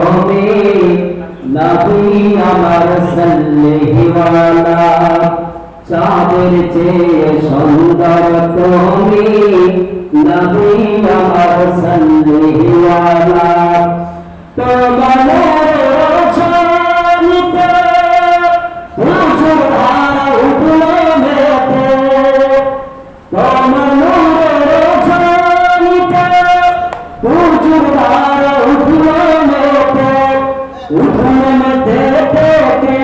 তুমি নবী আমার সাল্লিওয়ালা চাঁদের চেয়ে সুন্দর তুমি নবী আমার সাল্লিওয়ালা তোমার ছবিতে হুজুর আর উঠলো মেতে তোমার ছবিতে হুজুর আর উঠলো মেতে উঠলো মেতে কে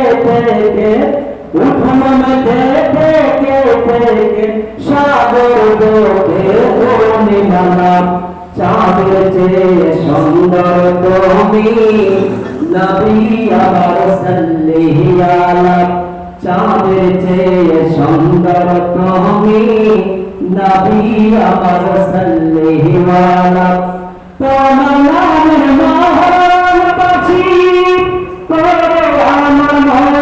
উঠলো মেতে কে সাগর তোকে তুমি মালা চাঁদের চেয়ে সুন্দর তুমি নবী আমার সাল্লিওয়ালা চাঁদের চেয়ে সুন্দর তুমি নবী আমার সাল্লিওয়ালা তোমার নামের মহান বাঁচি করে আমার মন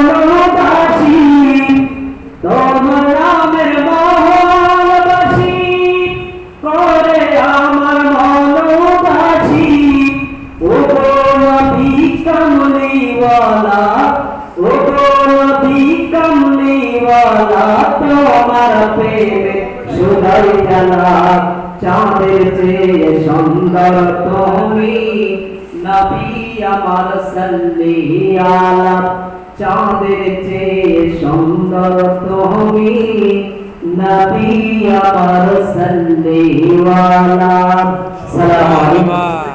বাঁচি তোমার নামের মহান বাঁচি করে আমার মন বাঁচি ও নবী কমলিওয়ালা ও নবী কমলিওয়ালা তোমার প্রেমে সুধাই জানা চাঁদের চেয়ে সুন্দর তুমি নবী আমার সাল্লিওয়ালা চাঁদের চেয়ে সুন্দর তুমি নবী আমার সাল্লিওয়ালা। সালাম আলাইকুম।